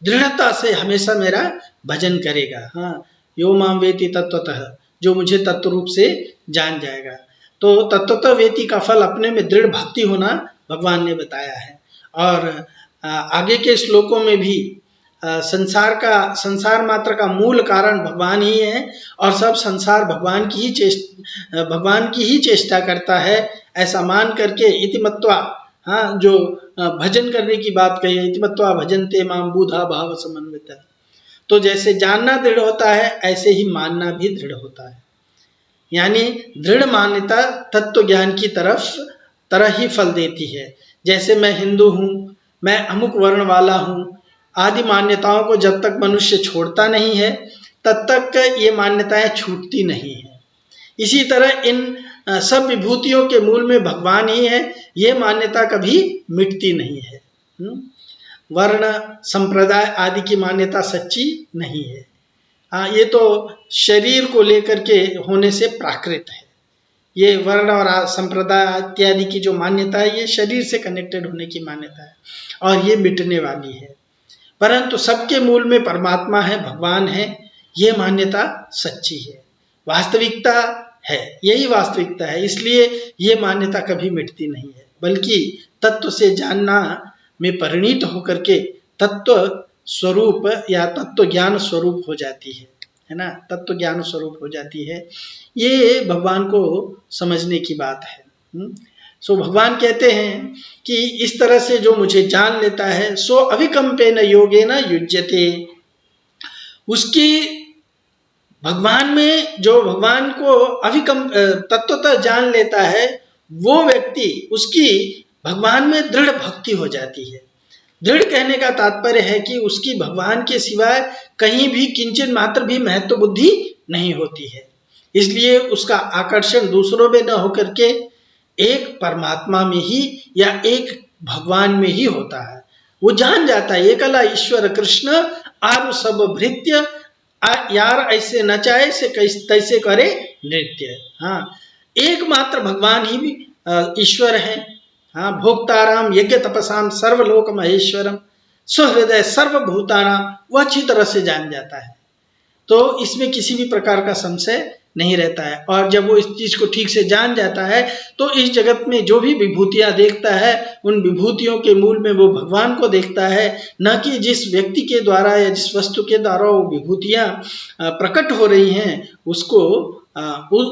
दृढ़ता से हमेशा मेरा भजन करेगा। हाँ, यो माम वेति तत्वतः, जो मुझे तत्व रूप से जान जाएगा। तो तत्वतः वेति का फल अपने में दृढ़ भक्ति होना भगवान ने बताया है। और आगे के श्लोकों में भी संसार मात्र का मूल कारण भगवान ही है, और सब संसार भगवान की ही चेष्टा करता है, ऐसा मान करके इति मत्वा, हाँ, जो भजन करने की बात कही है, इति मत्वा भजन्ते माम बुधा भाव समन्वित। तो जैसे जानना दृढ़ होता है, ऐसे ही मानना भी दृढ़ होता है। यानी दृढ़ मान्यता तत्व ज्ञान की तरह ही फल देती है। जैसे मैं हिंदू हूँ, मैं अमुक वर्ण वाला हूँ आदि मान्यताओं को जब तक मनुष्य छोड़ता नहीं है, तब तक ये मान्यताएं छूटती नहीं है। इसी तरह इन सब विभूतियों के मूल में भगवान ही है, ये मान्यता कभी मिटती नहीं है। वर्ण संप्रदाय आदि की मान्यता सच्ची नहीं है। हाँ, ये तो शरीर को लेकर के होने से प्राकृत है। ये वर्ण और संप्रदाय इत्यादि की जो मान्यता है, ये शरीर से कनेक्टेड होने की मान्यता है, और ये मिटने वाली है। परंतु सबके मूल में परमात्मा है, भगवान है, ये मान्यता सच्ची है, वास्तविकता है, यही वास्तविकता है। इसलिए ये मान्यता कभी मिटती नहीं है, बल्कि तत्व से जानना में परिणित होकर के तत्व स्वरूप या तत्व ज्ञान स्वरूप हो जाती है ना, तत्व ज्ञान स्वरूप हो जाती है। ये भगवान को समझने की बात है। सो भगवान कहते हैं कि इस तरह से जो मुझे जान लेता है, सो अविकम्पेन योगेन युज्यते, उसकी भगवान में जो भगवान को तत्वतः जान लेता है, वो व्यक्ति, उसकी भगवान में दृढ़ भक्ति हो जाती है। दृढ़ कहने का तात्पर्य है कि उसकी भगवान के सिवाय कहीं भी किंचित मात्र भी महत्व बुद्धि नहीं होती है। इसलिए उसका आकर्षण दूसरों में न होकर के एक परमात्मा में ही या एक भगवान में ही होता है। वो जान जाता है एकला ईश्वर कृष्ण आरु सब भृत्य, यार ऐसे नचाए से तैसे करे नृत्य। हाँ, एकमात्र भगवान ही ईश्वर है। हाँ, भोक्ताराम यज्ञ तपसाम सर्वलोक महेश्वरम सुहृदय सर्वभूतानाम, वह अच्छी तरह से जान जाता है। तो इसमें किसी भी प्रकार का संशय नहीं रहता है। और जब वो इस चीज को ठीक से जान जाता है, तो इस जगत में जो भी विभूतियां देखता है, उन विभूतियों के मूल में वो भगवान को देखता है, न कि जिस व्यक्ति के द्वारा या जिस वस्तु के द्वारा वो विभूतियां प्रकट हो रही हैं, उसको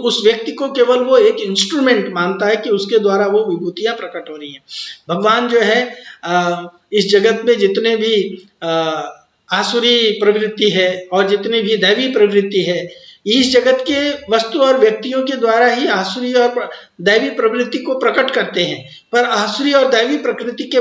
उस व्यक्ति को केवल वो एक इंस्ट्रूमेंट मानता है कि उसके द्वारा वो विभूतियां प्रकट हो रही हैं। भगवान जो है इस जगत में जितने भी आसुरी प्रवृत्ति है और जितने भी दैवी प्रवृत्ति है, इस जगत के वस्तु और व्यक्तियों के द्वारा ही आसुरी और दैवी प्रवृत्ति को प्रकट करते हैं। पर आसुरी और दैवी प्रकृति के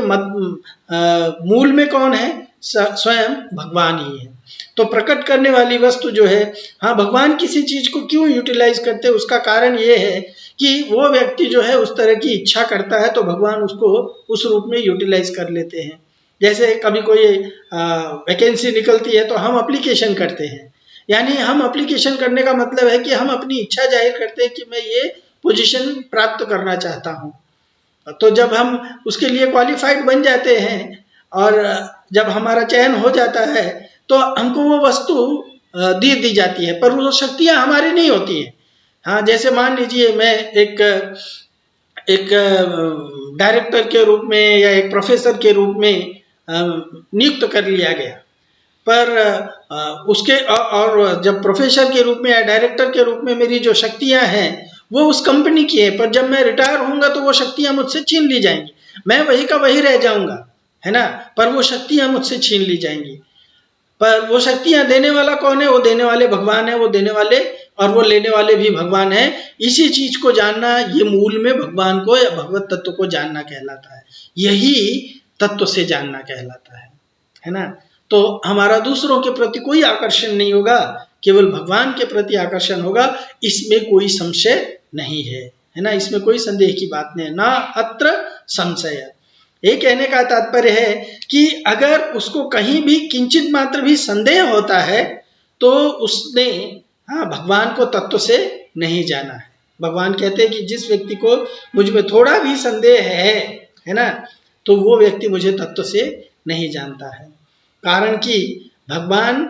मूल में कौन है? स्वयं भगवान ही है। तो प्रकट करने वाली वस्तु जो है, हाँ, भगवान किसी चीज को क्यों यूटिलाइज करते हैं, उसका कारण ये है कि वो व्यक्ति जो है उस तरह की इच्छा करता है, तो भगवान उसको उस रूप में यूटिलाइज कर लेते हैं। जैसे कभी कोई वैकेंसी निकलती है तो हम एप्लीकेशन करते हैं, यानी हम एप्लीकेशन करने का मतलब है कि हम अपनी इच्छा जाहिर करते हैं कि मैं ये पोजीशन प्राप्त करना चाहता हूँ। तो जब हम उसके लिए क्वालिफाइड बन जाते हैं और जब हमारा चयन हो जाता है, तो हमको वो वस्तु दी जाती है, पर वो शक्तियां हमारी नहीं होती है। हाँ, जैसे मान लीजिए मैं एक डायरेक्टर के रूप में या एक प्रोफेसर के रूप में नियुक्त कर लिया गया, पर उसके और जब प्रोफेसर के रूप में या डायरेक्टर के रूप में मेरी जो शक्तियां हैं वो उस कंपनी की है, पर जब मैं रिटायर होऊंगा तो वो शक्तियां मुझसे छीन ली जाएंगी, मैं वही का वही रह जाऊंगा, है ना, पर वो शक्तियां मुझसे छीन ली जाएंगी। पर वो शक्तियां देने वाला कौन है? वो देने वाले भगवान है, वो देने वाले और वो लेने वाले भी भगवान है। इसी चीज को जानना, ये मूल में भगवान को या भगवत तत्व को जानना कहलाता है, यही तत्व से जानना कहलाता है ना। तो हमारा दूसरों के प्रति कोई आकर्षण नहीं होगा, केवल भगवान के प्रति आकर्षण होगा, इसमें कोई संशय नहीं है ना, इसमें कोई संदेह की बात नहीं है, ना अत्र संशय। ये कहने का तात्पर्य है कि अगर उसको कहीं भी किंचित मात्र भी संदेह होता है तो उसने भगवान को तत्व से नहीं जाना है। भगवान कहते हैं कि जिस व्यक्ति को मुझ में थोड़ा भी संदेह है ना, तो वो व्यक्ति मुझे तत्व से नहीं जानता है। कारण कि भगवान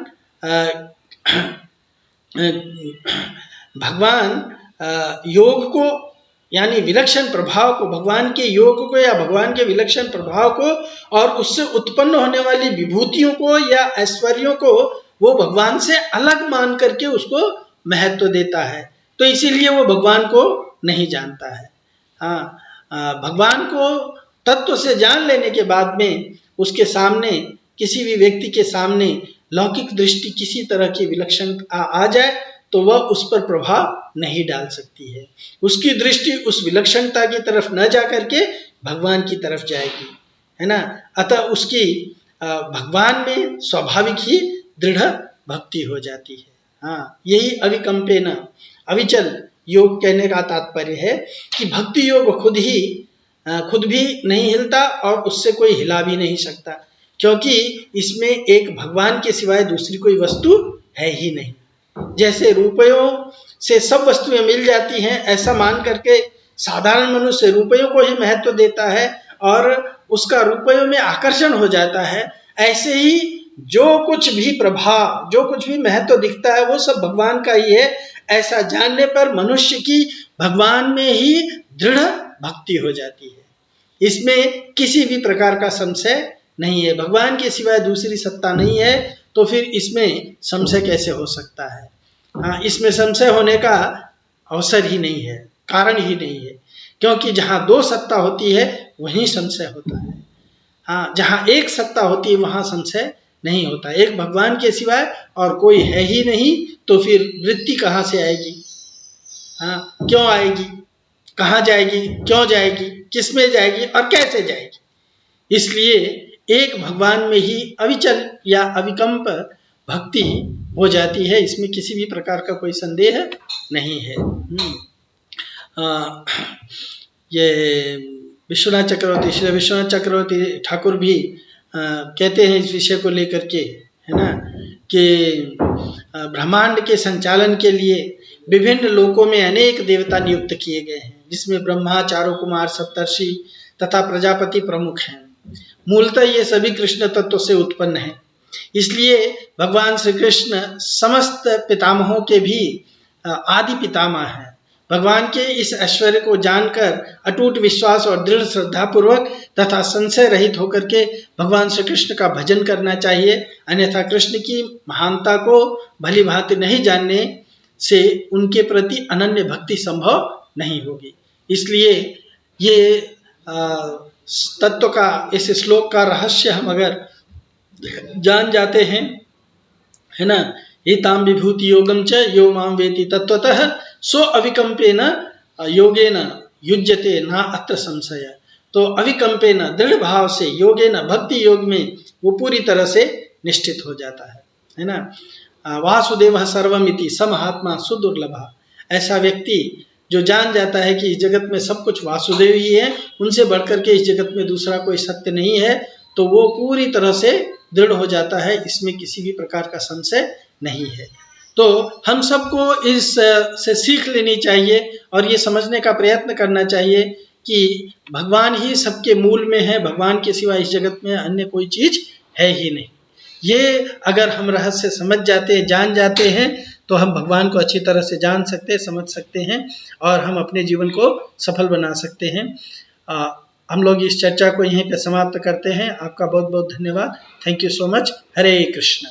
योग को यानी विलक्षण प्रभाव को, भगवान के योग को या भगवान के विलक्षण प्रभाव को और उससे उत्पन्न होने वाली विभूतियों को या ऐश्वर्यों को वो भगवान से अलग मान करके उसको महत्व देता है, तो इसीलिए वो भगवान को नहीं जानता है। भगवान को तत्व से जान लेने के बाद में उसके सामने, किसी भी व्यक्ति के सामने लौकिक दृष्टि किसी तरह की विलक्षण आ जाए तो वह उस पर प्रभाव नहीं डाल सकती है, उसकी दृष्टि उस विलक्षणता की तरफ न जा करके भगवान की तरफ जाएगी, है ना। अतः उसकी भगवान में स्वाभाविक ही दृढ़ भक्ति हो जाती है। यही अविकंपेन, अविचल योग कहने का तात्पर्य है कि भक्ति योग खुद भी नहीं हिलता और उससे कोई हिला भी नहीं सकता, क्योंकि इसमें एक भगवान के सिवाय दूसरी कोई वस्तु है ही नहीं। जैसे रुपयों से सब वस्तुएं मिल जाती हैं, ऐसा मान करके साधारण मनुष्य रुपयों को ही महत्व देता है और उसका रुपयों में आकर्षण हो जाता है, ऐसे ही जो कुछ भी प्रभाव, जो कुछ भी महत्व दिखता है वो सब भगवान का ही है। ऐसा जानने पर मनुष्य की भगवान में ही दृढ़ भक्ति हो जाती है, इसमें किसी भी प्रकार का संशय नहीं है। भगवान के सिवाय दूसरी सत्ता नहीं है, तो फिर इसमें संशय कैसे हो सकता है? इसमें संशय होने का अवसर ही नहीं है, कारण ही नहीं है, क्योंकि जहाँ दो सत्ता होती है वहीं संशय होता है। जहाँ एक सत्ता होती है वहाँ संशय नहीं होता। एक भगवान के सिवाय और कोई है ही नहीं, तो फिर वृत्ति कहाँ से आएगी? क्यों आएगी? कहाँ जाएगी? क्यों जाएगी? किसमें जाएगी और कैसे जाएगी? इसलिए एक भगवान में ही अविचल या अविकंप भक्ति हो जाती है, इसमें किसी भी प्रकार का कोई संदेह नहीं है। ये विश्वनाथ चक्रवर्ती, श्री विश्वनाथ चक्रवर्ती ठाकुर भी कहते हैं इस विषय को लेकर के, है ना, कि ब्रह्मांड के संचालन के लिए विभिन्न लोकों में अनेक देवता नियुक्त किए गए हैं, जिसमें ब्रह्मा, चारों कुमार, सप्तर्षि तथा प्रजापति प्रमुख हैं। मूलतः ये सभी कृष्ण तत्व से उत्पन्न हैं, इसलिए भगवान श्री कृष्ण समस्त पितामहों के भी आदि पितामह हैं। भगवान के इस ऐश्वर्य को जानकर अटूट विश्वास और दृढ़ श्रद्धा पूर्वक तथा संशय रहित होकर के भगवान श्री कृष्ण का भजन करना चाहिए, अन्यथा कृष्ण की महानता को भली भांति नहीं जानने से उनके प्रति अनन्य भक्ति संभव नहीं होगी। इसलिए ये तत्व का, इस श्लोक का रहस्य हम अगर जान जाते हैं, है ना, एताम विभूति योगम च यो माम वेति तत्वतः सो अविकंपेन योगेन युज्यते ना अत्र संशय। तो अविकंपेन, दृढ़ भाव से, योगेन, भक्ति योग में वो पूरी तरह से निश्चित हो जाता है ना। वासुदेव सर्वमिति स महात्मा सुदुर्लभ, ऐसा व्यक्ति जो जान जाता है कि इस जगत में सब कुछ वासुदेव ही है, उनसे बढ़कर के इस जगत में दूसरा कोई सत्य नहीं है, तो वो पूरी तरह से दृढ़ हो जाता है, इसमें किसी भी प्रकार का संशय नहीं है। तो हम सबको इस से सीख लेनी चाहिए और ये समझने का प्रयत्न करना चाहिए कि भगवान ही सबके मूल में है, भगवान के सिवा इस जगत में अन्य कोई चीज है ही नहीं। ये अगर हम रहस्य समझ जाते हैं, जान जाते हैं, तो हम भगवान को अच्छी तरह से जान सकते हैं, समझ सकते हैं और हम अपने जीवन को सफल बना सकते हैं। हम लोग इस चर्चा को यहीं पे समाप्त करते हैं। आपका बहुत बहुत धन्यवाद। Thank you so much. Hare Krishna.